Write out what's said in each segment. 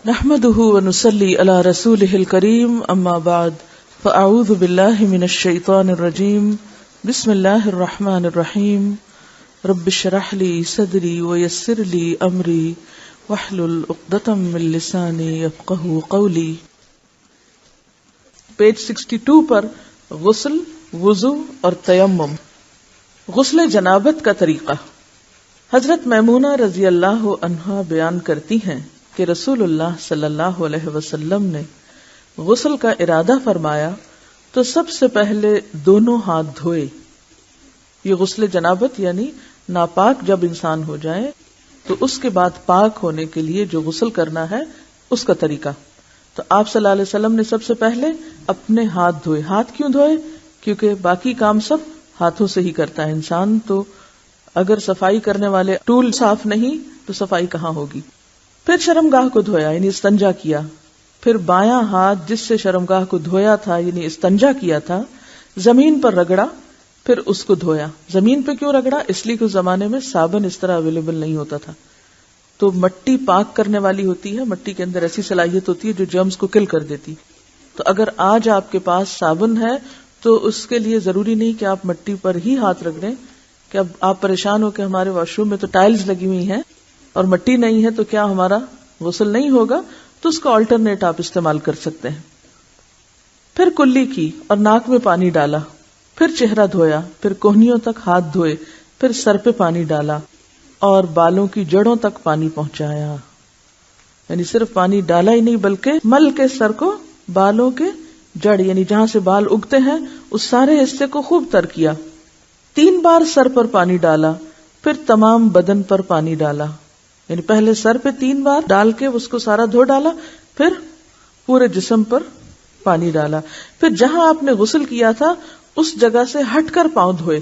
نحمده ونصلي على رسوله الكريم اما بعد فاعوذ بالله من الشيطان الرجيم بسم الله الرحمن الرحيم رب اشرح لي صدري ويسر لي امري واحلل عقدة من لساني يفقهوا قولي. پیج 62 پر غسل، وضو اور تیمم. غسل جنابت کا طریقہ. حضرت میمونہ رضی اللہ عنہا بیان کرتی ہیں کہ رسول اللہ صلی اللہ علیہ وسلم نے غسل کا ارادہ فرمایا تو سب سے پہلے دونوں ہاتھ دھوئے. یہ غسل جنابت یعنی ناپاک جب انسان ہو جائے تو اس کے بعد پاک ہونے کے لیے جو غسل کرنا ہے اس کا طریقہ. تو آپ صلی اللہ علیہ وسلم نے سب سے پہلے اپنے ہاتھ دھوئے. ہاتھ کیوں دھوئے؟ کیونکہ باقی کام سب ہاتھوں سے ہی کرتا ہے انسان، تو اگر صفائی کرنے والے ٹول صاف نہیں تو صفائی کہاں ہوگی. پھر شرمگاہ کو دھویا یعنی استنجا کیا. پھر بایاں ہاتھ جس سے شرمگاہ کو دھویا تھا یعنی استنجا کیا تھا زمین پر رگڑا، پھر اس کو دھویا. زمین پہ کیوں رگڑا؟ اس لیے کہ اس زمانے میں صابن اس طرح اویلیبل نہیں ہوتا تھا، تو مٹی پاک کرنے والی ہوتی ہے، مٹی کے اندر ایسی صلاحیت ہوتی ہے جو جرمز کو کل کر دیتی. تو اگر آج آپ کے پاس صابن ہے تو اس کے لیے ضروری نہیں کہ آپ مٹی پر ہی ہاتھ رکھ دیں کہ اب آپ پریشان ہو کہ ہمارے واش روم میں تو ٹائلز لگی ہوئی ہیں اور مٹی نہیں ہے تو کیا ہمارا غسل نہیں ہوگا، تو اس کا آلٹرنیٹ آپ استعمال کر سکتے ہیں. پھر کلی کی اور ناک میں پانی ڈالا، پھر چہرہ دھویا، پھر کوہنیوں تک ہاتھ دھوئے، پھر سر پہ پانی ڈالا اور بالوں کی جڑوں تک پانی پہنچایا. یعنی صرف پانی ڈالا ہی نہیں بلکہ مل کے سر کو بالوں کے جڑ یعنی جہاں سے بال اگتے ہیں اس سارے حصے کو خوب تر کیا. 3 بار سر پر پانی ڈالا، پھر تمام بدن پر پانی ڈالا. یعنی پہلے سر پہ 3 بار ڈال کے اس کو سارا دھو ڈالا، پھر پورے جسم پر پانی ڈالا. پھر جہاں آپ نے غسل کیا تھا اس جگہ سے ہٹ کر پاؤں دھوئے.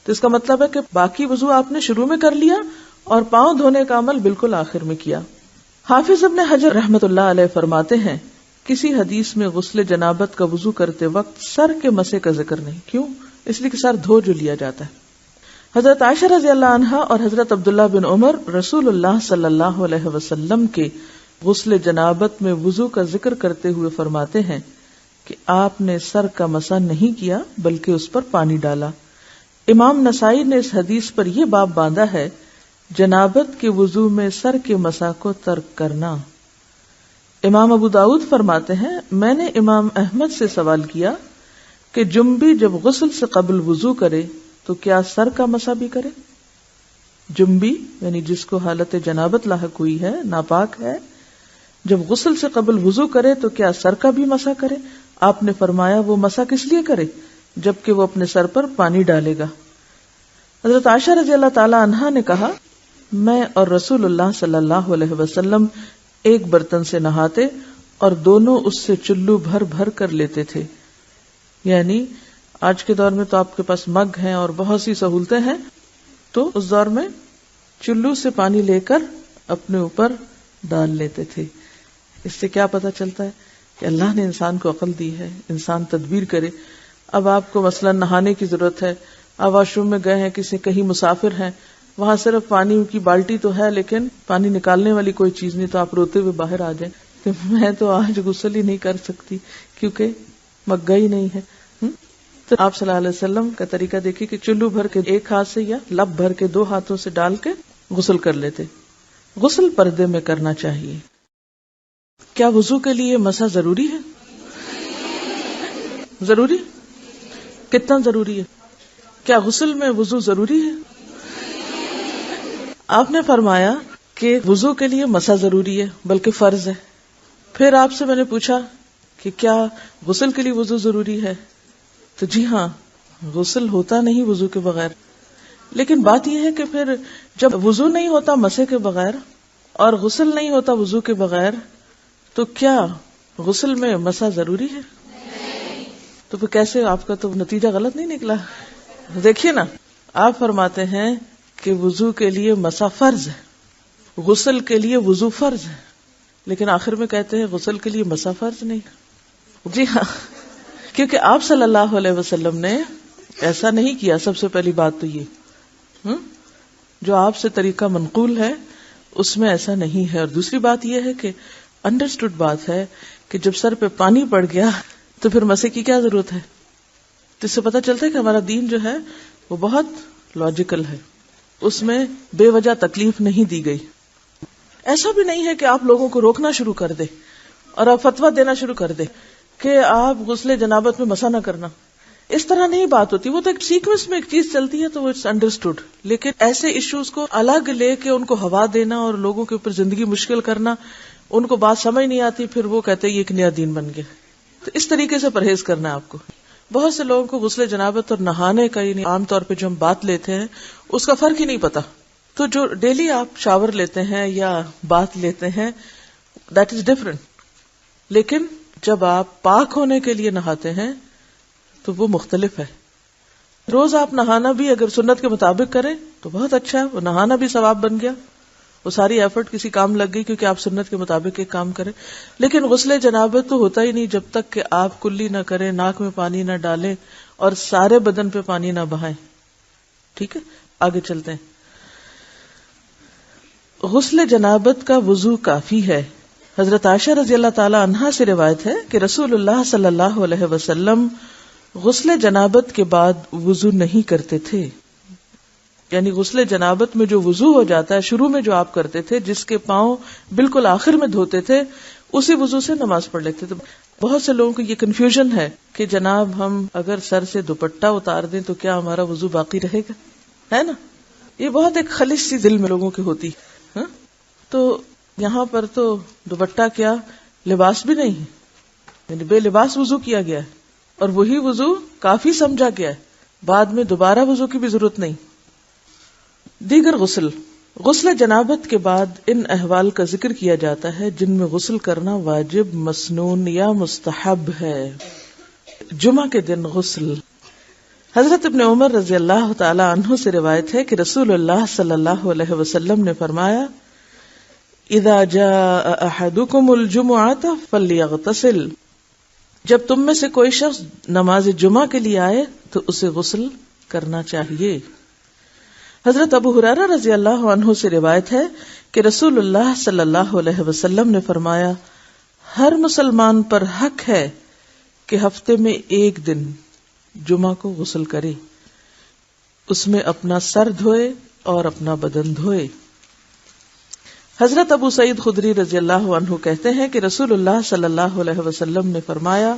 تو اس کا مطلب ہے کہ باقی وضو آپ نے شروع میں کر لیا اور پاؤں دھونے کا عمل بالکل آخر میں کیا. حافظ ابن حجر رحمۃ اللہ علیہ فرماتے ہیں کسی حدیث میں غسل جنابت کا وضو کرتے وقت سر کے مسے کا ذکر نہیں. کیوں؟ اس لیے کہ سر دھو جو لیا جاتا ہے. حضرت عائشہ رضی اللہ عنہا اور حضرت عبداللہ بن عمر رسول اللہ صلی اللہ علیہ وسلم کے غسل جنابت میں وضو کا ذکر کرتے ہوئے فرماتے ہیں کہ آپ نے سر کا مسح نہیں کیا بلکہ اس پر پانی ڈالا. امام نسائی نے اس حدیث پر یہ باب باندھا ہے جنابت کے وضو میں سر کے مسح کو ترک کرنا. امام ابو داؤد فرماتے ہیں میں نے امام احمد سے سوال کیا کہ جنبی جب غسل سے قبل وضو کرے تو کیا سر کا مسح بھی کرے؟ جنبی یعنی جس کو حالت جنابت لاحق ہوئی ہے، ناپاک ہے، جب غسل سے قبل وضو کرے تو کیا سر کا بھی مسح کرے؟ آپ نے فرمایا وہ مسح کس لیے کرے جبکہ وہ اپنے سر پر پانی ڈالے گا. حضرت عائشہ رضی اللہ تعالی عنہا نے کہا میں اور رسول اللہ صلی اللہ علیہ وسلم ایک برتن سے نہاتے اور دونوں اس سے چلو بھر بھر کر لیتے تھے. یعنی آج کے دور میں تو آپ کے پاس مگ ہیں اور بہت سی سہولتیں ہیں، تو اس دور میں چلو سے پانی لے کر اپنے اوپر ڈال لیتے تھے. اس سے کیا پتہ چلتا ہے کہ اللہ نے انسان کو عقل دی ہے، انسان تدبیر کرے. اب آپ کو مثلا نہانے کی ضرورت ہے، آپ واش روم میں گئے ہیں، کسی کہیں مسافر ہیں، وہاں صرف پانی کی بالٹی تو ہے لیکن پانی نکالنے والی کوئی چیز نہیں، تو آپ روتے ہوئے باہر آ جائیں کہ میں تو آج غسل ہی نہیں کر سکتی کیونکہ مگا ہی نہیں ہے. تو آپ صلی اللہ علیہ وسلم کا طریقہ دیکھیے کہ چلو بھر کے ایک ہاتھ سے یا لب بھر کے 2 ہاتھوں سے ڈال کے غسل کر لیتے. غسل پردے میں کرنا چاہیے. کیا وضو کے لیے مسح ضروری ہے؟ ضروری؟ کتنا ضروری ہے؟ کیا غسل میں وضو ضروری ہے؟ آپ نے فرمایا کہ وضو کے لیے مسح ضروری ہے بلکہ فرض ہے. پھر آپ سے میں نے پوچھا کہ کیا غسل کے لیے وضو ضروری ہے؟ تو جی ہاں، غسل ہوتا نہیں وضو کے بغیر. لیکن بات یہ ہے کہ پھر جب وضو نہیں ہوتا مسح کے بغیر اور غسل نہیں ہوتا وضو کے بغیر تو کیا غسل میں مسح ضروری ہے؟ تو پھر کیسے؟ آپ کا تو نتیجہ غلط نہیں نکلا. دیکھیے نا، آپ فرماتے ہیں کہ وضو کے لیے مسح فرض ہے، غسل کے لیے وضو فرض ہے، لیکن آخر میں کہتے ہیں غسل کے لیے مسح فرض نہیں. جی ہاں، کیونکہ آپ صلی اللہ علیہ وسلم نے ایسا نہیں کیا. سب سے پہلی بات تو یہ جو آپ سے طریقہ منقول ہے اس میں ایسا نہیں ہے. اور دوسری بات یہ ہے کہ انڈرسٹوڈ بات ہے کہ جب سر پہ پانی پڑ گیا تو پھر مسے کی کیا ضرورت ہے. تو اس سے پتہ چلتا ہے کہ ہمارا دین جو ہے وہ بہت لاجیکل ہے، اس میں بے وجہ تکلیف نہیں دی گئی. ایسا بھی نہیں ہے کہ آپ لوگوں کو روکنا شروع کر دے اور آپ فتویٰ دینا شروع کر دے کہ آپ غسل جنابت میں مسا نہ کرنا. اس طرح نہیں بات ہوتی، وہ تو ایک سیکوینس میں ایک چیز چلتی ہے تو وہ اٹس انڈرسٹوڈ. لیکن ایسے ایشوز کو الگ لے کے ان کو ہوا دینا اور لوگوں کے اوپر زندگی مشکل کرنا، ان کو بات سمجھ نہیں آتی، پھر وہ کہتے ہیں یہ ایک نیا دین بن گیا. تو اس طریقے سے پرہیز کرنا ہے آپ کو. بہت سے لوگوں کو غسل جنابت اور نہانے کا یعنی عام طور پہ جو ہم بات لیتے ہیں اس کا فرق ہی نہیں پتا. تو جو ڈیلی آپ شاور لیتے ہیں یا بات لیتے ہیں دیٹ از ڈفرنٹ. لیکن جب آپ پاک ہونے کے لیے نہاتے ہیں تو وہ مختلف ہے. روز آپ نہانا بھی اگر سنت کے مطابق کریں تو بہت اچھا ہے، وہ نہانا بھی ثواب بن گیا، وہ ساری ایفرٹ کسی کام لگ گئی کیونکہ آپ سنت کے مطابق ایک کام کریں. لیکن غسل جنابت تو ہوتا ہی نہیں جب تک کہ آپ کلی نہ کریں، ناک میں پانی نہ ڈالیں اور سارے بدن پہ پانی نہ بہائیں. ٹھیک ہے، آگے چلتے ہیں. غسل جنابت کا وضو کافی ہے. حضرت عائشہ رضی اللہ تعالی عنہا سے روایت ہے کہ رسول اللہ صلی اللہ علیہ وسلم غسل جنابت کے بعد وضو نہیں کرتے تھے. یعنی غسل جنابت میں جو وضو ہو جاتا ہے شروع میں جو آپ کرتے تھے، جس کے پاؤں بالکل آخر میں دھوتے تھے، اسی وضو سے نماز پڑھ لیتے تھے. بہت سے لوگوں کو یہ کنفیوژن ہے کہ جناب ہم اگر سر سے دوپٹہ اتار دیں تو کیا ہمارا وضو باقی رہے گا، ہے نا. یہ بہت ایک خلش سی دل میں لوگوں کی ہوتی. تو یہاں پر تو دوپٹہ کیا لباس بھی نہیں ہے، یعنی بے لباس وضو کیا گیا ہے اور وہی وضو کافی سمجھا گیا ہے، بعد میں دوبارہ وضو کی بھی ضرورت نہیں. دیگر غسل جنابت کے بعد ان احوال کا ذکر کیا جاتا ہے جن میں غسل کرنا واجب، مسنون یا مستحب ہے. جمعہ کے دن غسل. حضرت ابن عمر رضی اللہ تعالی عنہ سے روایت ہے کہ رسول اللہ صلی اللہ علیہ وسلم نے فرمایا اذا جاء احدکم الجمعۃ فلیغتسل. جب تم میں سے کوئی شخص نماز جمعہ کے لیے آئے تو اسے غسل کرنا چاہیے. حضرت ابو ہریرہ رضی اللہ عنہ سے روایت ہے کہ رسول اللہ صلی اللہ علیہ وسلم نے فرمایا ہر مسلمان پر حق ہے کہ ہفتے میں ایک دن جمعہ کو غسل کرے، اس میں اپنا سر دھوئے اور اپنا بدن دھوئے. حضرت ابو سعید خدری رضی اللہ عنہ کہتے ہیں کہ رسول اللہ صلی اللہ علیہ وسلم نے فرمایا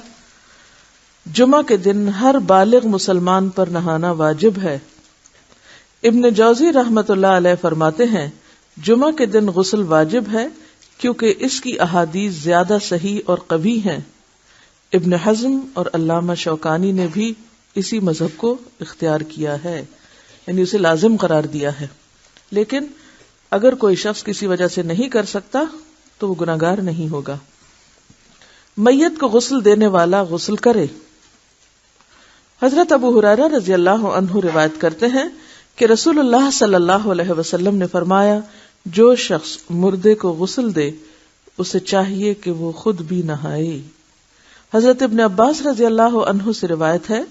جمعہ کے دن ہر بالغ مسلمان پر نہانا واجب ہے. ابن جوزی رحمت اللہ علیہ فرماتے ہیں جمعہ کے دن غسل واجب ہے کیونکہ اس کی احادیث زیادہ صحیح اور قوی ہیں. ابن حزم اور علامہ شوکانی نے بھی اسی مذہب کو اختیار کیا ہے، یعنی اسے لازم قرار دیا ہے. لیکن اگر کوئی شخص کسی وجہ سے نہیں کر سکتا تو وہ گناہگار نہیں ہوگا. میت کو غسل دینے والا غسل کرے. حضرت ابو ہریرہ رضی اللہ عنہ روایت کرتے ہیں کہ رسول اللہ صلی اللہ علیہ وسلم نے فرمایا جو شخص مردے کو غسل دے اسے چاہیے کہ وہ خود بھی نہائے. حضرت ابن عباس رضی اللہ عنہ سے روایت ہے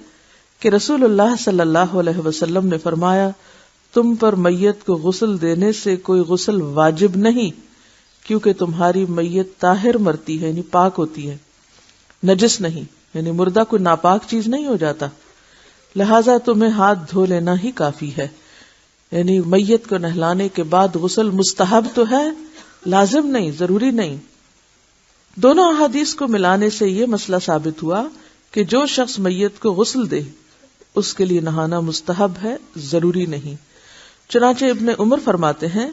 کہ رسول اللہ صلی اللہ علیہ وسلم نے فرمایا تم پر میت کو غسل دینے سے کوئی غسل واجب نہیں کیونکہ تمہاری میت طاہر مرتی ہے، یعنی پاک ہوتی ہے، نجس نہیں، یعنی مردہ کوئی ناپاک چیز نہیں ہو جاتا، لہٰذا تمہیں ہاتھ دھو لینا ہی کافی ہے. یعنی میت کو نہلانے کے بعد غسل مستحب تو ہے، لازم نہیں، ضروری نہیں. دونوں احادیث کو ملانے سے یہ مسئلہ ثابت ہوا کہ جو شخص میت کو غسل دے اس کے لیے نہانا مستحب ہے، ضروری نہیں. چنانچہ ابن عمر فرماتے ہیں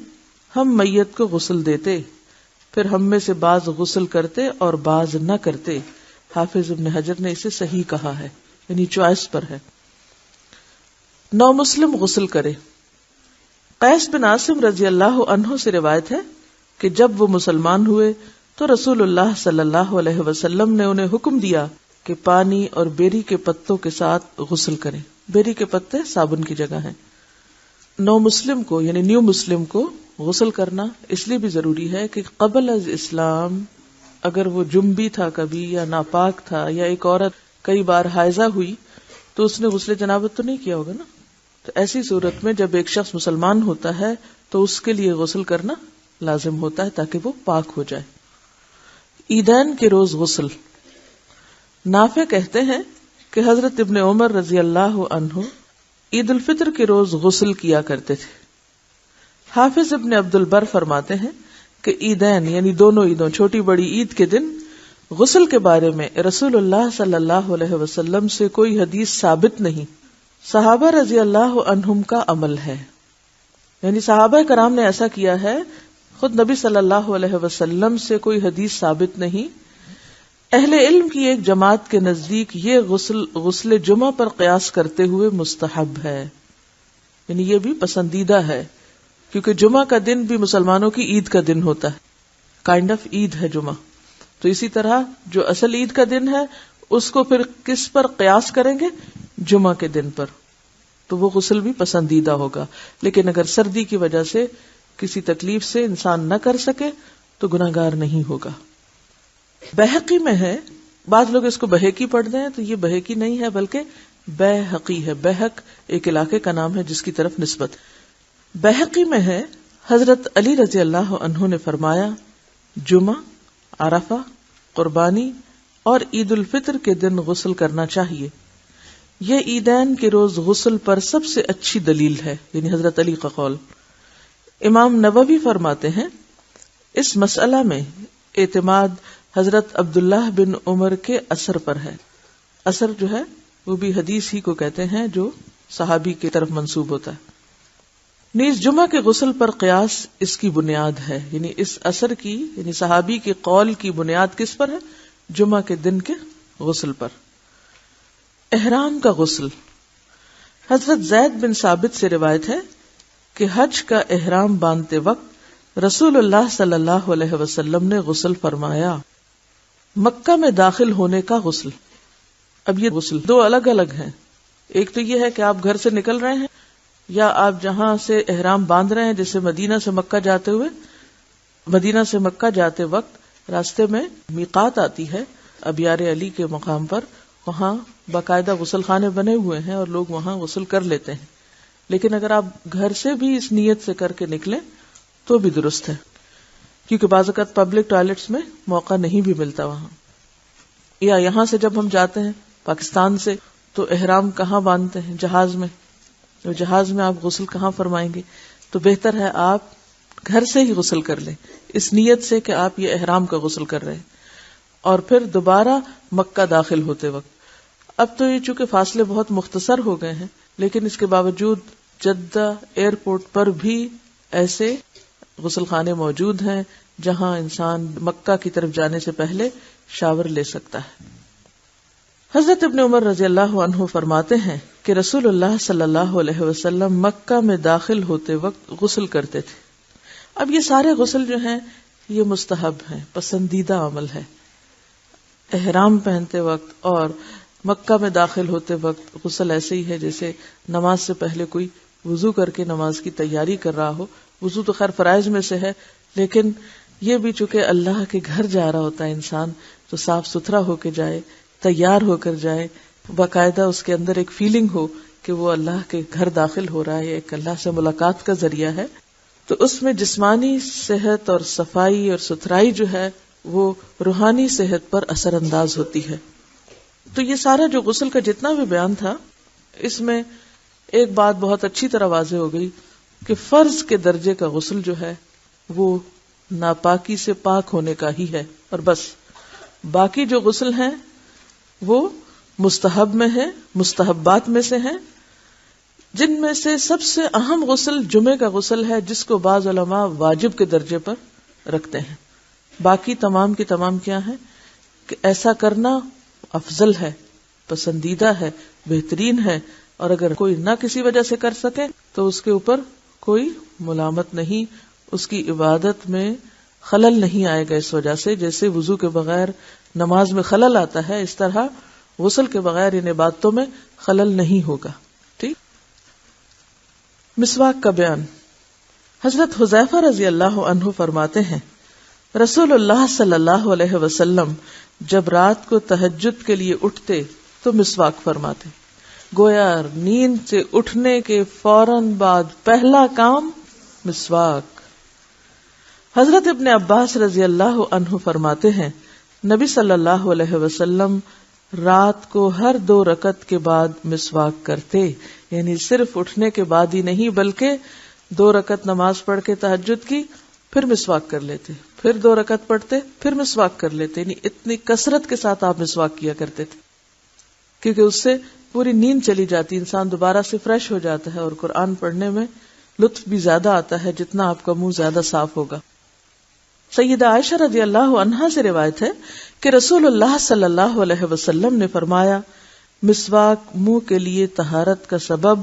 ہم میت کو غسل دیتے، پھر ہم میں سے بعض غسل کرتے اور بعض نہ کرتے. حافظ ابن حجر نے اسے صحیح کہا ہے، یعنی چوائس پر ہے. نو مسلم غسل کرے. قیس بن عاصم رضی اللہ عنہ سے روایت ہے کہ جب وہ مسلمان ہوئے تو رسول اللہ صلی اللہ علیہ وسلم نے انہیں حکم دیا کہ پانی اور بیری کے پتوں کے ساتھ غسل کریں. بیری کے پتے صابن کی جگہ ہیں. نو مسلم کو یعنی نیو مسلم کو غسل کرنا اس لیے بھی ضروری ہے کہ قبل از اسلام اگر وہ جنبی تھا کبھی یا ناپاک تھا یا ایک عورت کئی بار حائضہ ہوئی تو اس نے غسل جنابت تو نہیں کیا ہوگا نا. تو ایسی صورت میں جب ایک شخص مسلمان ہوتا ہے تو اس کے لیے غسل کرنا لازم ہوتا ہے تاکہ وہ پاک ہو جائے. عیدین کے روز غسل. نافع کہتے ہیں کہ حضرت ابن عمر رضی اللہ عنہ عید الفطر کے روز غسل کیا کرتے تھے. حافظ ابن عبد البر فرماتے ہیں کہ عیدین یعنی دونوں عیدوں چھوٹی بڑی عید کے دن غسل کے بارے میں رسول اللہ صلی اللہ علیہ وسلم سے کوئی حدیث ثابت نہیں، صحابہ رضی اللہ عنہم کا عمل ہے. یعنی صحابہ کرام نے ایسا کیا ہے، خود نبی صلی اللہ علیہ وسلم سے کوئی حدیث ثابت نہیں. اہل علم کی ایک جماعت کے نزدیک یہ غسل جمعہ پر قیاس کرتے ہوئے مستحب ہے، یعنی یہ بھی پسندیدہ ہے، کیونکہ جمعہ کا دن بھی مسلمانوں کی عید کا دن ہوتا ہے، کائنڈ آف عید ہے جمعہ. تو اسی طرح جو اصل عید کا دن ہے اس کو پھر کس پر قیاس کریں گے؟ جمعہ کے دن پر. تو وہ غسل بھی پسندیدہ ہوگا. لیکن اگر سردی کی وجہ سے کسی تکلیف سے انسان نہ کر سکے تو گناہگار نہیں ہوگا. بہقی میں ہے، بعض لوگ اس کو بہقی پڑھتے ہیں، تو یہ بہقی نہیں ہے بلکہ بہقی ہے. بہق ایک علاقے کا نام ہے جس کی طرف نسبت. بہقی میں ہے حضرت علی رضی اللہ عنہ نے فرمایا جمعہ، عرفہ، قربانی اور عید الفطر کے دن غسل کرنا چاہیے. یہ عیدین کے روز غسل پر سب سے اچھی دلیل ہے، یعنی حضرت علی کا قول. امام نووی فرماتے ہیں اس مسئلہ میں اعتماد حضرت عبداللہ بن عمر کے اثر پر ہے. اثر جو ہے وہ بھی حدیث ہی کو کہتے ہیں جو صحابی کی طرف منسوب ہوتا ہے. نیز جمعہ کے غسل پر قیاس اس کی بنیاد ہے، یعنی اس اثر کی، یعنی صحابی کے قول کی بنیاد کس پر ہے؟ جمعہ کے دن کے غسل پر. احرام کا غسل. حضرت زید بن ثابت سے روایت ہے کہ حج کا احرام باندھتے وقت رسول اللہ صلی اللہ علیہ وسلم نے غسل فرمایا. مکہ میں داخل ہونے کا غسل. اب یہ غسل دو الگ الگ ہیں. ایک تو یہ ہے کہ آپ گھر سے نکل رہے ہیں یا آپ جہاں سے احرام باندھ رہے ہیں، جیسے مدینہ سے مکہ جاتے ہوئے، مدینہ سے مکہ جاتے وقت راستے میں میقات آتی ہے ابیار علی کے مقام پر، وہاں باقاعدہ غسل خانے بنے ہوئے ہیں اور لوگ وہاں غسل کر لیتے ہیں. لیکن اگر آپ گھر سے بھی اس نیت سے کر کے نکلیں تو بھی درست ہے، کیونکہ بعض اوقات پبلک ٹوائلٹس میں موقع نہیں بھی ملتا وہاں. یا یہاں سے جب ہم جاتے ہیں پاکستان سے تو احرام کہاں باندھتے ہیں؟ جہاز میں. تو جہاز میں آپ غسل کہاں فرمائیں گے؟ تو بہتر ہے آپ گھر سے ہی غسل کر لیں اس نیت سے کہ آپ یہ احرام کا غسل کر رہے ہیں. اور پھر دوبارہ مکہ داخل ہوتے وقت، اب تو یہ چونکہ فاصلے بہت مختصر ہو گئے ہیں، لیکن اس کے باوجود جدہ ایئرپورٹ پر بھی ایسے غسل خانے موجود ہیں جہاں انسان مکہ کی طرف جانے سے پہلے شاور لے سکتا ہے. حضرت ابن عمر رضی اللہ عنہ فرماتے ہیں کہ رسول اللہ صلی اللہ علیہ وسلم مکہ میں داخل ہوتے وقت غسل کرتے تھے. اب یہ سارے غسل جو ہیں یہ مستحب ہیں، پسندیدہ عمل ہے. احرام پہنتے وقت اور مکہ میں داخل ہوتے وقت غسل ایسے ہی ہے جیسے نماز سے پہلے کوئی وضو کر کے نماز کی تیاری کر رہا ہو. وضو تو خیر فرائض میں سے ہے، لیکن یہ بھی چونکہ اللہ کے گھر جا رہا ہوتا ہے انسان، تو صاف ستھرا ہو کے جائے، تیار ہو کر جائے، باقاعدہ اس کے اندر ایک فیلنگ ہو کہ وہ اللہ کے گھر داخل ہو رہا ہے، ایک اللہ سے ملاقات کا ذریعہ ہے. تو اس میں جسمانی صحت اور صفائی اور ستھرائی جو ہے وہ روحانی صحت پر اثر انداز ہوتی ہے. تو یہ سارا جو غسل کا جتنا بھی بیان تھا، اس میں ایک بات بہت اچھی طرح واضح ہو گئی کہ فرض کے درجے کا غسل جو ہے وہ ناپاکی سے پاک ہونے کا ہی ہے، اور بس. باقی جو غسل ہیں وہ مستحب میں ہے، مستحبات میں سے ہیں، جن میں سے سب سے اہم غسل جمعے کا غسل ہے، جس کو بعض علماء واجب کے درجے پر رکھتے ہیں. باقی تمام کی تمام کیا ہیں کہ ایسا کرنا افضل ہے، پسندیدہ ہے، بہترین ہے، اور اگر کوئی نہ کسی وجہ سے کر سکے تو اس کے اوپر کوئی ملامت نہیں، اس کی عبادت میں خلل نہیں آئے گا اس وجہ سے. جیسے وضو کے بغیر نماز میں خلل آتا ہے، اس طرح غسل کے بغیر ان عبادتوں میں خلل نہیں ہوگا. ٹھیک. مسواک کا بیان. حضرت حذیفہ رضی اللہ عنہ فرماتے ہیں رسول اللہ صلی اللہ علیہ وسلم جب رات کو تہجد کے لیے اٹھتے تو مسواک فرماتے. گویا نیند سے اٹھنے کے فوراً بعد پہلا کام مسواک. حضرت ابن عباس رضی اللہ عنہ فرماتے ہیں نبی صلی اللہ علیہ وسلم رات کو ہر 2 رکعت کے بعد مسواک کرتے، یعنی صرف اٹھنے کے بعد ہی نہیں بلکہ 2 رکعت نماز پڑھ کے تہجد کی پھر مسواک کر لیتے، پھر 2 رکعت پڑھتے پھر مسواک کر لیتے، یعنی اتنی کثرت کے ساتھ آپ مسواک کیا کرتے تھے، کیونکہ اس سے پوری نیند چلی جاتی، انسان دوبارہ سے فریش ہو جاتا ہے اور قرآن پڑھنے میں لطف بھی زیادہ آتا ہے جتنا آپ کا منہ زیادہ صاف ہوگا۔ سیدہ عائشہ رضی اللہ عنہا سے روایت ہے کہ رسول اللہ صلی اللہ علیہ وسلم نے فرمایا، مسواک منہ کے لیے طہارت کا سبب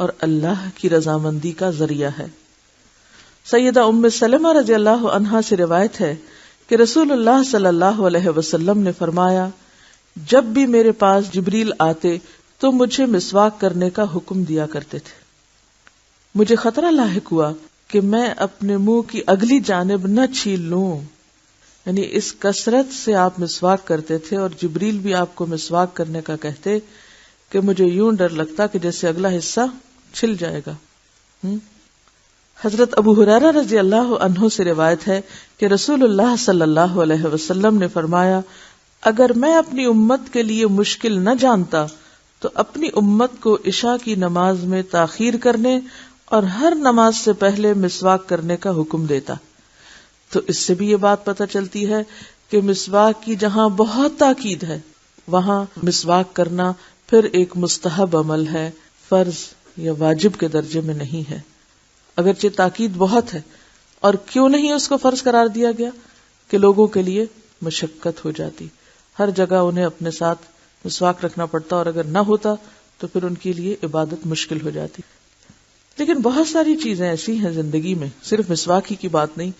اور اللہ کی رضامندی کا ذریعہ ہے۔ سیدہ ام سلمہ رضی اللہ عنہا سے روایت ہے کہ رسول اللہ صلی اللہ علیہ وسلم نے فرمایا، جب بھی میرے پاس جبریل آتے تو مجھے مسواک کرنے کا حکم دیا کرتے تھے۔ مجھے خطرہ لاحق ہوا کہ میں اپنے منہ کی اگلی جانب نہ چھیل لوں، یعنی اس کثرت سے آپ مسواک کرتے تھے اور جبریل بھی آپ کو مسواک کرنے کا کہتے کہ مجھے یوں ڈر لگتا کہ جیسے اگلا حصہ چھل جائے گا۔ حضرت ابو ہریرہ رضی اللہ عنہ سے روایت ہے کہ رسول اللہ صلی اللہ علیہ وسلم نے فرمایا، اگر میں اپنی امت کے لیے مشکل نہ جانتا تو اپنی امت کو عشاء کی نماز میں تاخیر کرنے اور ہر نماز سے پہلے مسواک کرنے کا حکم دیتا۔ تو اس سے بھی یہ بات پتہ چلتی ہے کہ مسواک کی جہاں بہت تاکید ہے وہاں مسواک کرنا پھر ایک مستحب عمل ہے، فرض یا واجب کے درجے میں نہیں ہے، اگرچہ تاکید بہت ہے۔ اور کیوں نہیں اس کو فرض قرار دیا گیا؟ کہ لوگوں کے لیے مشقت ہو جاتی، ہر جگہ انہیں اپنے ساتھ مسواک رکھنا پڑتا، اور اگر نہ ہوتا تو پھر ان کے لیے عبادت مشکل ہو جاتی۔ لیکن بہت ساری چیزیں ایسی ہیں زندگی میں، صرف مسواک ہی کی بات نہیں،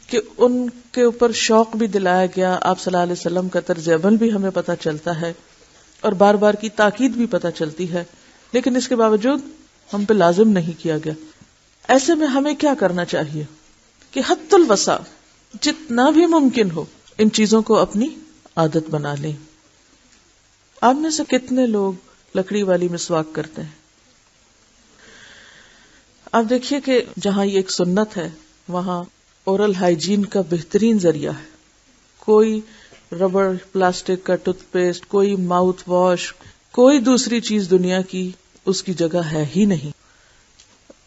کہ ان کے اوپر شوق بھی دلایا گیا، آپ صلی اللہ علیہ وسلم کا طرز عمل بھی ہمیں پتہ چلتا ہے اور بار بار کی تاکید بھی پتہ چلتی ہے، لیکن اس کے باوجود ہم پہ لازم نہیں کیا گیا۔ ایسے میں ہمیں کیا کرنا چاہیے کہ حد الوسع جتنا بھی ممکن ہو ان چیزوں کو اپنی عادت بنا لیں۔ آپ میں سے کتنے لوگ لکڑی والی مسواک کرتے ہیں؟ آپ دیکھیے کہ جہاں یہ ایک سنت ہے وہاں اورل ہائیجین کا بہترین ذریعہ ہے۔ کوئی ربڑ، پلاسٹک کا ٹوتھ پیسٹ، کوئی ماؤتھ واش، کوئی دوسری چیز دنیا کی اس کی جگہ ہے ہی نہیں۔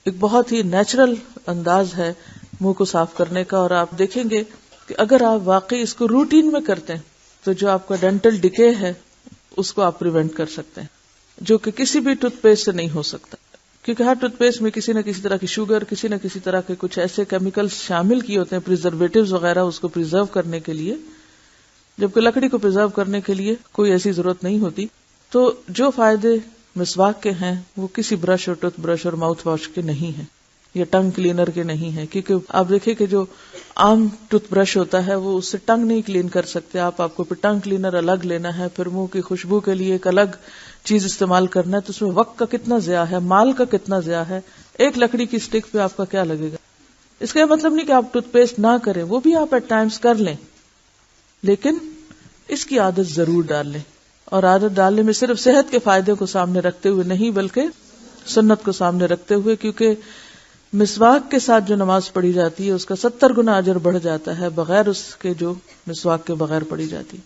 ایک بہت ہی نیچرل انداز ہے منہ کو صاف کرنے کا، اور آپ دیکھیں گے کہ اگر آپ واقعی اس کو روٹین میں کرتے ہیں تو جو آپ کا ڈینٹل ڈکے ہے اس کو آپ پریونٹ کر سکتے ہیں، جو کہ کسی بھی ٹوتھ پیسٹ سے نہیں ہو سکتا، کیونکہ ہر ٹوتھ پیسٹ میں کسی نہ کسی طرح کی شوگر، کسی نہ کسی طرح کے کچھ ایسے کیمیکلز شامل کیے ہوتے ہیں، پریزرویٹیوز وغیرہ، اس کو پریزرو کرنے کے لیے، جبکہ لکڑی کو پریزرو کرنے کے لیے کوئی ایسی ضرورت نہیں ہوتی۔ تو جو فائدے مسواک کے ہیں وہ کسی برش اور ٹوتھ برش اور ماؤتھ واش کے نہیں ہیں، یا ٹنگ کلینر کے نہیں ہیں، کیونکہ آپ دیکھیں کہ جو عام ٹوتھ برش ہوتا ہے وہ اس سے ٹنگ نہیں کلین کر سکتے، آپ کو پھر ٹنگ کلینر الگ لینا ہے، پھر منہ کی خوشبو کے لیے ایک الگ چیز استعمال کرنا ہے، تو اس میں وقت کا کتنا ضیاع ہے، مال کا کتنا ضیاع ہے۔ ایک لکڑی کی اسٹک پہ آپ کا کیا لگے گا؟ اس کا مطلب نہیں کہ آپ ٹوتھ پیسٹ نہ کریں، وہ بھی آپ ایٹ ٹائمز کر لیں، لیکن اس کی عادت ضرور ڈال لیں، اور عادت ڈالنے میں صرف صحت کے فائدے کو سامنے رکھتے ہوئے نہیں بلکہ سنت کو سامنے رکھتے ہوئے، کیونکہ مسواک کے ساتھ جو نماز پڑھی جاتی ہے اس کا 70 گنا اجر بڑھ جاتا ہے بغیر اس کے جو مسواک کے بغیر پڑھی جاتی۔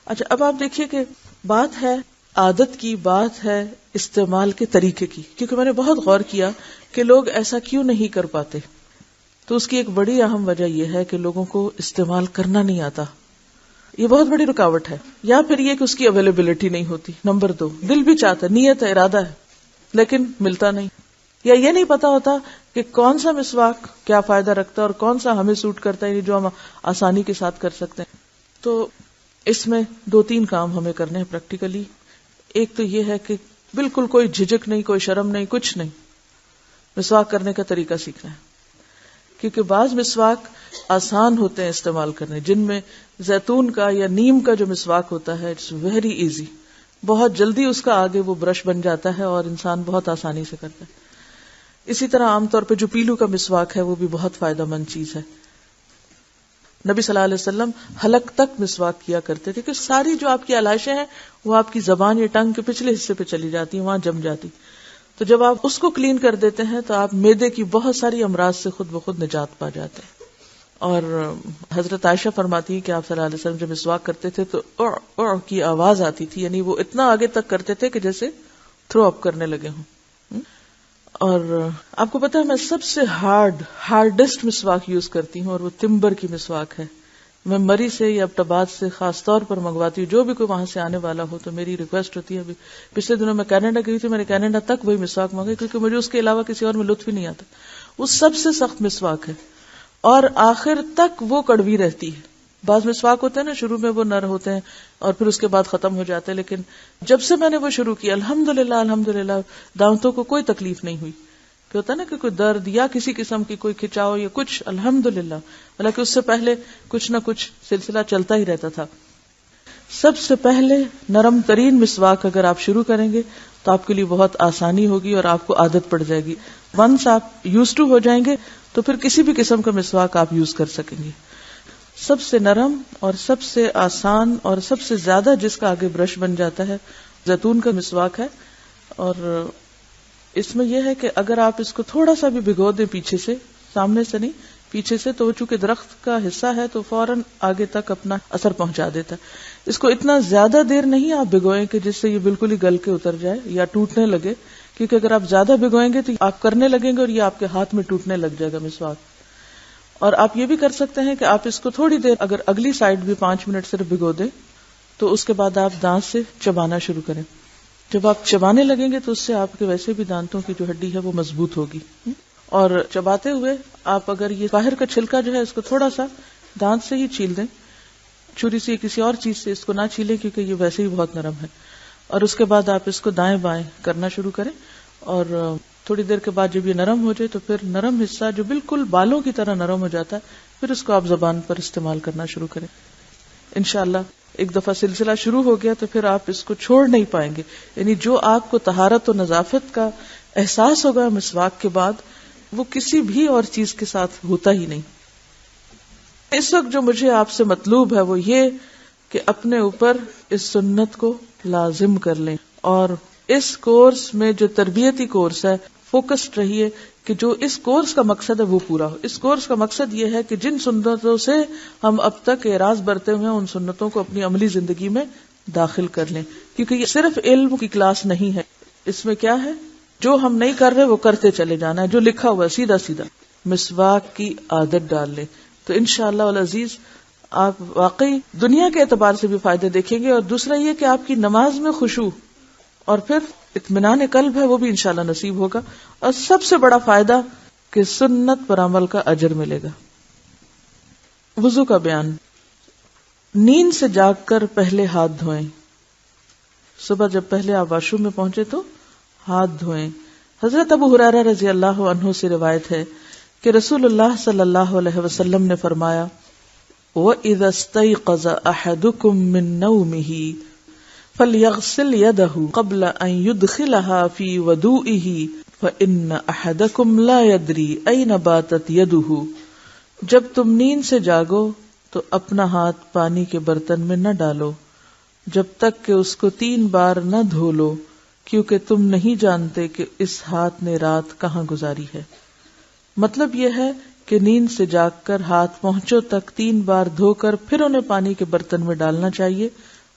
اچھا، اب آپ دیکھیے کہ بات ہے عادت کی، بات ہے استعمال کے طریقے کی، کیونکہ میں نے بہت غور کیا کہ لوگ ایسا کیوں نہیں کر پاتے، تو اس کی ایک بڑی اہم وجہ یہ ہے کہ لوگوں کو استعمال کرنا نہیں آتا، یہ بہت بڑی رکاوٹ ہے، یا پھر یہ کہ اس کی اویلیبلٹی نہیں ہوتی۔ نمبر 2، دل بھی چاہتا ہے، نیت ہے، ارادہ ہے، لیکن ملتا نہیں، یا یہ نہیں پتا ہوتا کہ کون سا مسواک کیا فائدہ رکھتا ہے اور کون سا ہمیں سوٹ کرتا ہے جو ہم آسانی کے ساتھ کر سکتے ہیں۔ تو اس میں 2-3 کام ہمیں کرنے ہیں پریکٹیکلی۔ ایک تو یہ ہے کہ بالکل کوئی جھجک نہیں، کوئی شرم نہیں، کچھ نہیں، مسواک کرنے کا طریقہ سیکھنا ہے، کیونکہ بعض مسواک آسان ہوتے ہیں استعمال کرنے، جن میں زیتون کا یا نیم کا جو مسواک ہوتا ہے اٹس ویری ایزی، بہت جلدی اس کا آگے وہ برش بن جاتا ہے اور انسان بہت آسانی سے کرتا ہے۔ اسی طرح عام طور پہ جو پیلو کا مسواک ہے وہ بھی بہت فائدہ مند چیز ہے۔ نبی صلی اللہ علیہ وسلم حلق تک مسواک کیا کرتے تھے کہ ساری جو آپ کی علائشیں ہیں وہ آپ کی زبان یا ٹنگ کے پچھلے حصے پہ چلی جاتی ہیں، وہاں جم جاتی، تو جب آپ اس کو کلین کر دیتے ہیں تو آپ معدے کی بہت ساری امراض سے خود بخود نجات پا جاتے ہیں۔ اور حضرت عائشہ فرماتی ہے کہ آپ صلی اللہ علیہ وسلم جب مسواک کرتے تھے تو اع کی آواز آتی تھی، یعنی وہ اتنا آگے تک کرتے تھے کہ جیسے تھرو اپ کرنے لگے ہوں. اور آپ کو پتا ہے میں سب سے ہارڈسٹ مسواک یوز کرتی ہوں، اور وہ تمبر کی مسواک ہے. میں مری سے یا ابٹاباد سے خاص طور پر منگواتی ہوں. جو بھی کوئی وہاں سے آنے والا ہو تو میری ریکویسٹ ہوتی ہے. ابھی پچھلے دنوں میں کینیڈا گئی تھی، میں نے کینیڈا تک وہی مسواک مانگی کیونکہ مجھے اس کے علاوہ کسی اور میں لطف ہی نہیں آتا. وہ سب سے سخت مسواک ہے اور آخر تک وہ کڑوی رہتی ہے. بعض مسواک ہوتے ہیں نا شروع میں وہ نر ہوتے ہیں اور پھر اس کے بعد ختم ہو جاتے ہیں، لیکن جب سے میں نے وہ شروع کیا الحمدللہ دانتوں کو کوئی تکلیف نہیں ہوئی. کہ ہوتا ہے نا کہ کوئی درد یا کسی قسم کی کوئی کھچاؤ یا کچھ، الحمدللہ. حالانکہ اس سے پہلے کچھ نہ کچھ سلسلہ چلتا ہی رہتا تھا. سب سے پہلے نرم ترین مسواک اگر آپ شروع کریں گے تو آپ کے لیے بہت آسانی ہوگی اور آپ کو عادت پڑ جائے گی. ونس آپ یوز ٹو ہو جائیں گے تو پھر کسی بھی قسم کا مسواک آپ یوز کر سکیں گے. سب سے نرم اور سب سے آسان اور سب سے زیادہ جس کا آگے برش بن جاتا ہے زیتون کا مسواک ہے. اور اس میں یہ ہے کہ اگر آپ اس کو تھوڑا سا بھی بھگو دیں پیچھے سے، سامنے سے نہیں پیچھے سے، تو وہ چونکہ درخت کا حصہ ہے تو فوراً آگے تک اپنا اثر پہنچا دیتا ہے. اس کو اتنا زیادہ دیر نہیں آپ بھگوئیں کہ جس سے یہ بالکل ہی گل کے اتر جائے یا ٹوٹنے لگے، کیونکہ اگر آپ زیادہ بھگوئیں گے تو آپ کرنے لگیں گے اور یہ آپ کے ہاتھ میں ٹوٹنے لگ جائے گا مسواک. اور آپ یہ بھی کر سکتے ہیں کہ آپ اس کو تھوڑی دیر اگر اگلی سائڈ بھی 5 منٹ صرف بھگو دیں تو اس کے بعد آپ دانت سے چبانا شروع کریں. جب آپ چبانے لگیں گے تو اس سے آپ کے ویسے بھی دانتوں کی جو ہڈی ہے وہ مضبوط ہوگی. اور چباتے ہوئے آپ اگر یہ باہر کا چھلکا جو ہے اس کو تھوڑا سا دانت سے ہی چھیل دیں، چھری سے کسی اور چیز سے اس کو نہ چھیلیں کیونکہ یہ ویسے ہی بہت نرم ہے. اور اس کے بعد آپ اس کو دائیں بائیں کرنا شروع کریں اور تھوڑی دیر کے بعد جب یہ نرم ہو جائے تو پھر نرم حصہ جو بالکل بالوں کی طرح نرم ہو جاتا ہے پھر اس کو آپ زبان پر استعمال کرنا شروع کریں. انشاءاللہ ایک دفعہ سلسلہ شروع ہو گیا تو پھر آپ اس کو چھوڑ نہیں پائیں گے. یعنی جو آپ کو طہارت و نظافت کا احساس ہوگا مسواک کے بعد وہ کسی بھی اور چیز کے ساتھ ہوتا ہی نہیں. اس وقت جو مجھے آپ سے مطلوب ہے وہ یہ کہ اپنے اوپر اس سنت کو لازم کر لیں اور اس کورس میں جو تربیتی کورس ہے فوکسڈ رہیے کہ جو اس کورس کا مقصد ہے وہ پورا ہو. اس کورس کا مقصد یہ ہے کہ جن سنتوں سے ہم اب تک اعراض برتے ہوئے ان سنتوں کو اپنی عملی زندگی میں داخل کر لیں، کیونکہ یہ صرف علم کی کلاس نہیں ہے. اس میں کیا ہے، جو ہم نہیں کر رہے وہ کرتے چلے جانا ہے، جو لکھا ہوا ہے سیدھا سیدھا. مسواک کی عادت ڈال لیں تو انشاءاللہ العزیز آپ واقعی دنیا کے اعتبار سے بھی فائدے دیکھیں گے. اور دوسرا یہ کہ آپ کی نماز میں خشوع اور پھر اطمینان قلب ہے وہ بھی انشاءاللہ نصیب ہوگا. اور سب سے بڑا فائدہ کہ سنت پر عمل کا اجر ملے گا. وضو کا بیان. نیند سے جاگ کر پہلے ہاتھ دھوئیں. صبح جب پہلے آپ واش روم میں پہنچے تو ہاتھ دھوئیں. حضرت ابو ہریرہ رضی اللہ عنہ سے روایت ہے کہ رسول اللہ صلی اللہ علیہ وسلم نے فرمایا وَإِذَا اسْتَيْقَظَ أَحَدُكُم مِّن نَّوْمِهِ فَلْيَغْسِلْ يَدَهُ قَبْلَ أَن يُدْخِلَهَا فِي وَضُوئِهِ فَإِنَّ أَحَدَكُمْ لَا يَدْرِي أَيْنَ بَاتَتْ يَدُهُ. جب تم نیند سے جاگو تو اپنا ہاتھ پانی کے برتن میں نہ ڈالو جب تک کہ اس کو 3 بار نہ دھو لو، کیونکہ تم نہیں جانتے کہ اس ہاتھ نے رات کہاں گزاری ہے. مطلب یہ ہے کہ نیند سے جاگ کر ہاتھ پہنچو تک 3 بار دھو کر پھر انہیں پانی کے برتن میں ڈالنا چاہیے.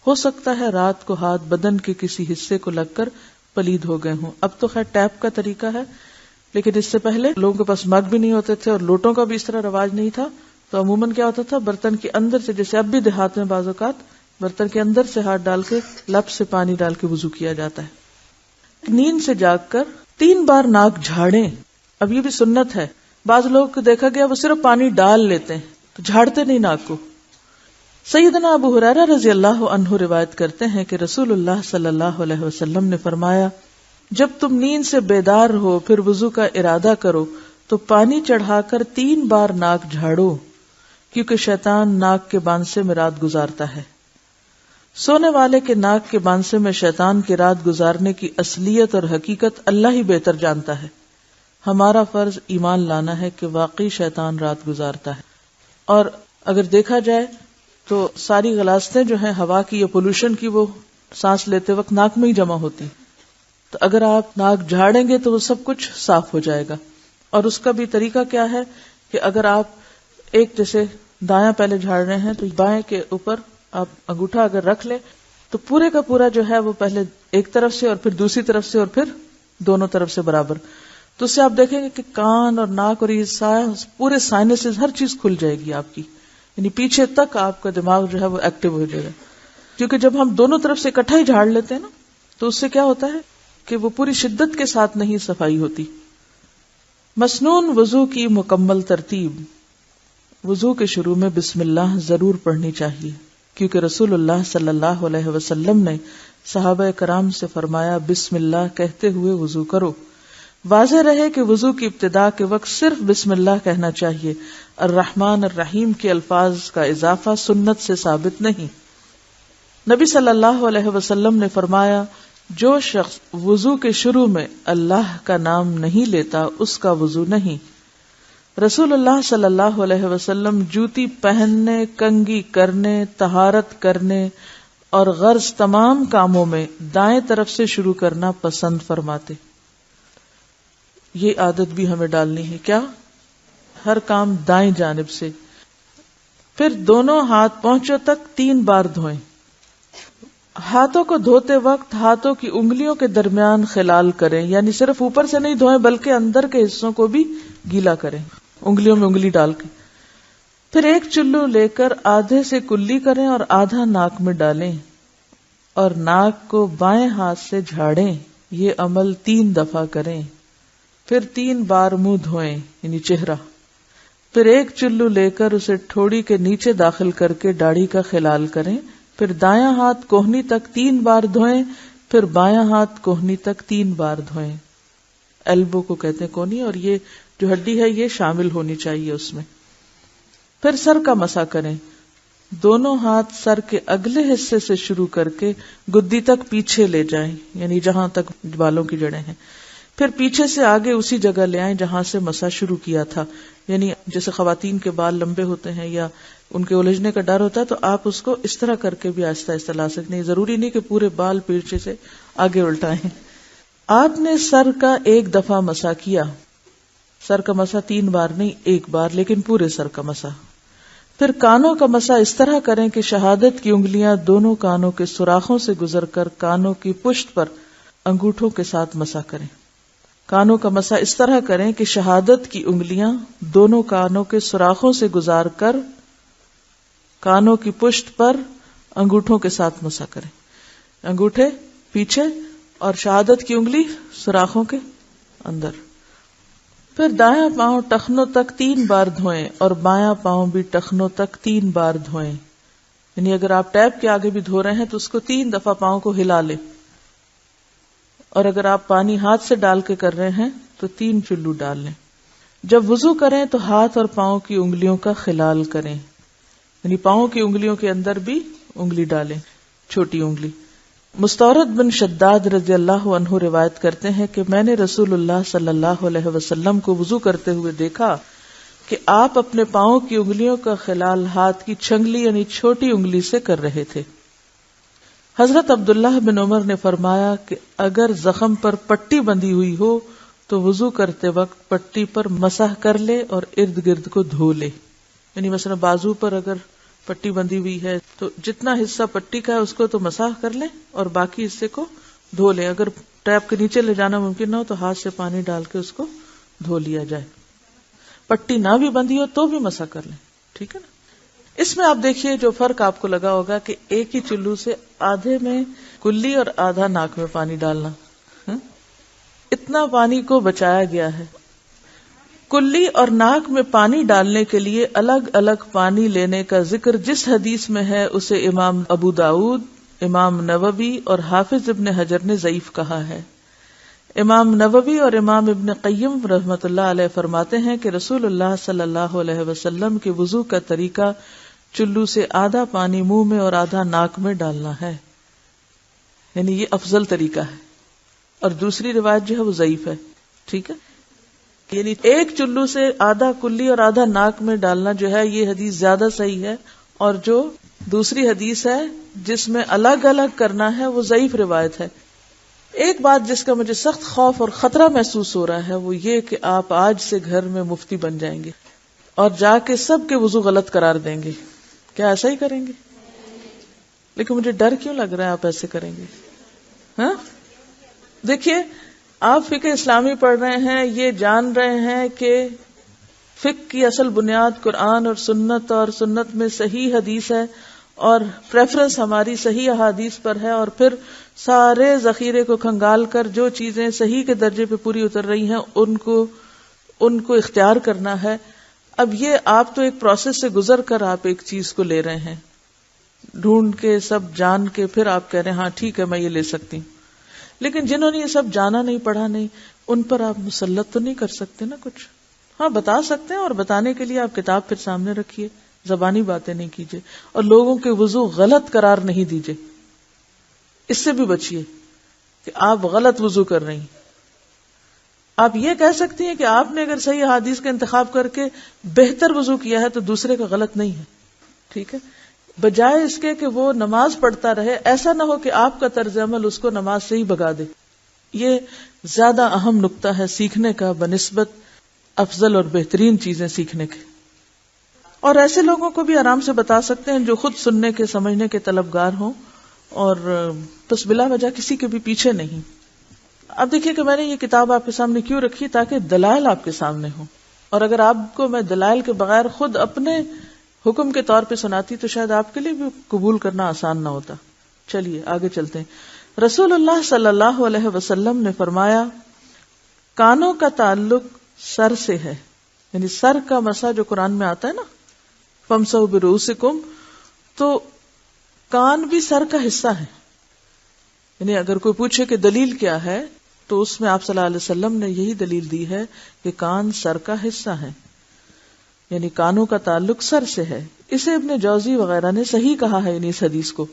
ہو سکتا ہے رات کو ہاتھ بدن کے کسی حصے کو لگ کر پلید ہو گئے ہوں. اب تو خیر ٹیپ کا طریقہ ہے، لیکن اس سے پہلے لوگوں کے پاس مگ بھی نہیں ہوتے تھے اور لوٹوں کا بھی اس طرح رواج نہیں تھا. تو عموماً کیا ہوتا تھا، برتن کے اندر سے، جیسے اب بھی دیہات میں بعض اوقات برتن کے اندر سے ہاتھ ڈال کے لب سے پانی ڈال کے وضو کیا جاتا ہے. نیند سے جاگ کر 3 بار ناک جھاڑیں. اب یہ بھی سنت ہے. بعض لوگ کو دیکھا گیا وہ صرف پانی ڈال لیتے ہیں تو جھاڑتے نہیں ناک کو. سیدنا ابو ہریرہ رضی اللہ عنہ روایت کرتے ہیں کہ رسول اللہ صلی اللہ علیہ وسلم نے فرمایا جب تم نیند سے بیدار ہو پھر وضو کا ارادہ کرو تو پانی چڑھا کر 3 بار ناک جھاڑو، کیونکہ شیطان ناک کے بانسے میں رات گزارتا ہے. سونے والے کے ناک کے بانسے میں شیطان کی رات گزارنے کی اصلیت اور حقیقت اللہ ہی بہتر جانتا ہے. ہمارا فرض ایمان لانا ہے کہ واقعی شیطان رات گزارتا ہے. اور اگر دیکھا جائے تو ساری غلاظتیں جو ہیں ہوا کی یا پولوشن کی وہ سانس لیتے وقت ناک میں ہی جمع ہوتی. تو اگر آپ ناک جھاڑیں گے تو وہ سب کچھ صاف ہو جائے گا. اور اس کا بھی طریقہ کیا ہے کہ اگر آپ ایک جیسے دایاں پہلے جھاڑ رہے ہیں تو بائیں کے اوپر آپ انگوٹھا اگر رکھ لیں تو پورے کا پورا جو ہے وہ پہلے ایک طرف سے اور پھر دوسری طرف سے اور پھر دونوں طرف سے برابر. تو اس سے آپ دیکھیں گے کہ کان اور ناک اور یہ پورے سائنسز ہر چیز کھل جائے گی آپ کی، یعنی پیچھے تک آپ کا دماغ جو ہے وہ ایکٹیو ہو جائے گا. کیونکہ جب ہم دونوں طرف سے اکٹھا ہی جھاڑ لیتے ہیں نا تو اس سے کیا ہوتا ہے کہ وہ پوری شدت کے ساتھ نہیں صفائی ہوتی. مسنون وضو کی مکمل ترتیب. وضو کے شروع میں بسم اللہ ضرور پڑھنی چاہیے، کیونکہ رسول اللہ صلی اللہ علیہ وسلم نے صحابہ کرام سے فرمایا بسم اللہ کہتے ہوئے وضو کرو. واضح رہے کہ وضو کی ابتدا کے وقت صرف بسم اللہ کہنا چاہیے. الرحمن الرحیم کے الفاظ کا اضافہ سنت سے ثابت نہیں. نبی صلی اللہ علیہ وسلم نے فرمایا جو شخص وضو کے شروع میں اللہ کا نام نہیں لیتا اس کا وضو نہیں. رسول اللہ صلی اللہ علیہ وسلم جوتی پہننے، کنگھی کرنے، طہارت کرنے اور غرض تمام کاموں میں دائیں طرف سے شروع کرنا پسند فرماتے. یہ عادت بھی ہمیں ڈالنی ہے. کیا؟ ہر کام دائیں جانب سے. پھر دونوں ہاتھ پہنچوں تک 3 بار دھوئیں. ہاتھوں کو دھوتے وقت ہاتھوں کی انگلیوں کے درمیان خلال کریں، یعنی صرف اوپر سے نہیں دھوئیں بلکہ اندر کے حصوں کو بھی گیلا کریں، انگلیوں میں انگلی ڈال کے. پھر ایک چلو لے کر آدھے سے کلی کریں اور آدھا ناک میں ڈالیں اور ناک کو بائیں ہاتھ سے جھاڑیں. یہ عمل 3 دفعہ کریں. پھر 3 بار منہ دھوئیں یعنی چہرہ. پھر ایک چلو لے کر اسے ٹھوڑی کے نیچے داخل کر کے داڑھی کا خلال کریں. پھر دایاں ہاتھ کوہنی تک 3 بار دھوئیں. پھر بایاں ہاتھ کوہنی تک 3 بار دھوئیں. ایلبو کو کہتے ہیں کونی، اور یہ جو ہڈی ہے یہ شامل ہونی چاہیے اس میں. پھر سر کا مسح کریں. دونوں ہاتھ سر کے اگلے حصے سے شروع کر کے گدی تک پیچھے لے جائیں، یعنی جہاں تک بالوں کی جڑیں ہیں. پھر پیچھے سے آگے اسی جگہ لے آئیں جہاں سے مسح شروع کیا تھا. یعنی جیسے خواتین کے بال لمبے ہوتے ہیں یا ان کے الجھنے کا ڈر ہوتا ہے تو آپ اس کو اس طرح کر کے بھی آہستہ آہستہ لا سکتے ہیں. ضروری نہیں کہ پورے بال پیچھے سے آگے الٹائیں. آپ نے سر کا 1 دفعہ مسح کیا. سر کا مسح 3 بار نہیں 1 بار، لیکن پورے سر کا مسح. پھر کانوں کا مسح اس طرح کریں کہ شہادت کی انگلیاں دونوں کانوں کے سوراخوں سے گزر کر کانوں کی پشت پر انگوٹھوں کے ساتھ مسح کریں. کانوں کا مسح اس طرح کریں کہ شہادت کی انگلیاں دونوں کانوں کے سوراخوں سے گزار کر کانوں کی پشت پر انگوٹھوں کے ساتھ مسح کریں. انگوٹھے پیچھے اور شہادت کی انگلی سوراخوں کے اندر. پھر دایاں پاؤں ٹخنوں تک 3 بار دھوئیں اور بایاں پاؤں بھی ٹخنوں تک 3 بار دھوئیں. یعنی اگر آپ ٹیپ کے آگے بھی دھو رہے ہیں تو اس کو 3 دفعہ پاؤں کو ہلا لیں، اور اگر آپ پانی ہاتھ سے ڈال کے کر رہے ہیں تو 3 چلو ڈال لیں. جب وضو کریں تو ہاتھ اور پاؤں کی انگلیوں کا خلال کریں، یعنی پاؤں کی انگلیوں کے اندر بھی انگلی ڈالیں، چھوٹی انگلی. مستورد بن شداد رضی اللہ عنہ روایت کرتے ہیں کہ میں نے رسول اللہ صلی اللہ علیہ وسلم کو وضو کرتے ہوئے دیکھا کہ آپ اپنے پاؤں کی انگلیوں کا خلال ہاتھ کی چھنگلی یعنی چھوٹی انگلی سے کر رہے تھے. حضرت عبداللہ بن عمر نے فرمایا کہ اگر زخم پر پٹی بندھی ہوئی ہو تو وضو کرتے وقت پٹی پر مسح کر لے اور ارد گرد کو دھو لے. یعنی مثلا بازو پر اگر پٹی بندھی ہوئی ہے تو جتنا حصہ پٹی کا ہے اس کو تو مسح کر لیں اور باقی حصے کو دھو لیں. اگر ٹیپ کے نیچے لے جانا ممکن نہ ہو تو ہاتھ سے پانی ڈال کے اس کو دھو لیا جائے. پٹی نہ بھی بندھی ہو تو بھی مسح کر لیں. ٹھیک ہے نا. اس میں آپ دیکھیے جو فرق آپ کو لگا ہوگا کہ ایک ہی چلو سے آدھے میں کلی اور آدھا ناک میں پانی ڈالنا. اتنا پانی کو بچایا گیا ہے. کلی اور ناک میں پانی ڈالنے کے لیے الگ الگ پانی لینے کا ذکر جس حدیث میں ہے اسے امام ابو داؤد، امام نووی اور حافظ ابن حجر نے ضعیف کہا ہے. امام نووی اور امام ابن قیم رحمۃ اللہ علیہ فرماتے ہیں کہ رسول اللہ صلی اللہ علیہ وسلم کے وضو کا طریقہ چلو سے آدھا پانی منہ میں اور آدھا ناک میں ڈالنا ہے، یعنی یہ افضل طریقہ ہے. اور دوسری روایت جو ہے وہ ضعیف ہے. ٹھیک ہے. یعنی ایک چلو سے آدھا کلی اور آدھا ناک میں ڈالنا جو ہے یہ حدیث زیادہ صحیح ہے، اور جو دوسری حدیث ہے جس میں الگ الگ کرنا ہے وہ ضعیف روایت ہے. ایک بات جس کا مجھے سخت خوف اور خطرہ محسوس ہو رہا ہے وہ یہ کہ آپ آج سے گھر میں مفتی بن جائیں گے اور جا کے سب کے وضو غلط قرار دیں گے. کیا ایسا ہی کریں گے؟ لیکن مجھے ڈر کیوں لگ رہا ہے آپ ایسے کریں گے؟ ہاں دیکھیے، آپ فقہ اسلامی پڑھ رہے ہیں، یہ جان رہے ہیں کہ فقہ کی اصل بنیاد قرآن اور سنت میں صحیح حدیث ہے، اور پریفرنس ہماری صحیح احادیث پر ہے، اور پھر سارے ذخیرے کو کھنگال کر جو چیزیں صحیح کے درجے پہ پوری اتر رہی ہیں ان کو اختیار کرنا ہے. اب یہ آپ تو ایک پروسیس سے گزر کر آپ ایک چیز کو لے رہے ہیں، ڈھونڈ کے سب جان کے، پھر آپ کہہ رہے ہیں ہاں ٹھیک ہے میں یہ لے سکتی ہوں. لیکن جنہوں نے یہ سب جانا نہیں پڑھا نہیں، ان پر آپ مسلط تو نہیں کر سکتے نا کچھ. ہاں بتا سکتے ہیں، اور بتانے کے لیے آپ کتاب پھر سامنے رکھیے، زبانی باتیں نہیں کیجیے، اور لوگوں کے وضو غلط قرار نہیں دیجیے. اس سے بھی بچیے کہ آپ غلط وضو کر رہی ہیں. آپ یہ کہہ سکتی ہیں کہ آپ نے اگر صحیح حدیث کا انتخاب کر کے بہتر وضو کیا ہے تو دوسرے کا غلط نہیں ہے، ٹھیک ہے، بجائے اس کے کہ وہ نماز پڑھتا رہے. ایسا نہ ہو کہ آپ کا طرز عمل اس کو نماز سے ہی بھگا دے. یہ زیادہ اہم نقطہ ہے سیکھنے کا بنسبت افضل اور بہترین چیزیں سیکھنے کے. اور ایسے لوگوں کو بھی آرام سے بتا سکتے ہیں جو خود سننے کے سمجھنے کے طلبگار ہوں، اور بس بلا وجہ کسی کے بھی پیچھے نہیں. اب دیکھیے کہ میں نے یہ کتاب آپ کے سامنے کیوں رکھی، تاکہ دلائل آپ کے سامنے ہوں، اور اگر آپ کو میں دلائل کے بغیر خود اپنے حکم کے طور پہ سناتی تو شاید آپ کے لیے بھی قبول کرنا آسان نہ ہوتا. چلیے آگے چلتے ہیں. رسول اللہ صلی اللہ علیہ وسلم نے فرمایا، کانوں کا تعلق سر سے ہے، یعنی سر کا مسح جو قرآن میں آتا ہے نا، فَامْسَحُوا بِرُؤُوسِكُمْ، تو کان بھی سر کا حصہ ہے. یعنی اگر کوئی پوچھے کہ دلیل کیا ہے تو اس میں آپ صلی اللہ علیہ وسلم نے یہی دلیل دی ہے کہ کان سر کا حصہ ہے، یعنی کانوں کا تعلق سر سے ہے. اسے ابن جوزی وغیرہ نے صحیح کہا ہے. یعنی اس حدیث کو،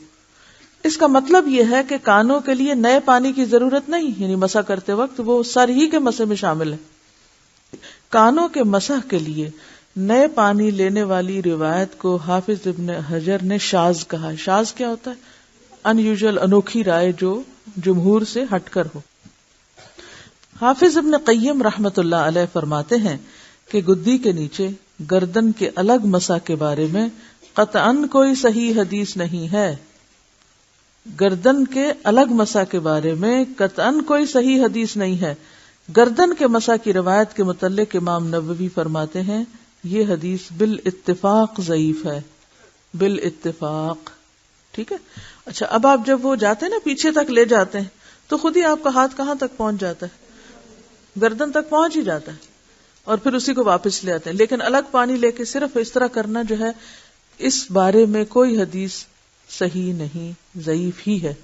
اس کا مطلب یہ ہے کہ کانوں کے لیے نئے پانی کی ضرورت نہیں، یعنی مسح کرتے وقت وہ سر ہی کے مسح میں شامل ہے. کانوں کے مسح کے لیے نئے پانی لینے والی روایت کو حافظ ابن حجر نے شاذ کہا. شاذ کیا ہوتا ہے؟ ان یوزول، انوکھی رائے جو جمہور سے ہٹ کر ہو. حافظ ابن قیم رحمت اللہ علیہ فرماتے ہیں کہ گدی کے نیچے گردن کے الگ مسح کے بارے میں قطعاً کوئی صحیح حدیث نہیں ہے. گردن کے الگ مسح کے بارے میں قطعاً کوئی صحیح حدیث نہیں ہے. گردن کے مسح کی روایت کے متعلق امام نووی فرماتے ہیں یہ حدیث بالاتفاق ضعیف ہے. بالاتفاق، ٹھیک ہے. اچھا، اب آپ جب وہ جاتے ہیں نا پیچھے تک لے جاتے ہیں تو خود ہی آپ کا ہاتھ کہاں تک پہنچ جاتا ہے؟ گردن تک پہنچ ہی جاتا ہے، اور پھر اسی کو واپس لے آتے ہیں. لیکن الگ پانی لے کے صرف اس طرح کرنا جو ہے، اس بارے میں کوئی حدیث صحیح نہیں، ضعیف ہی ہے.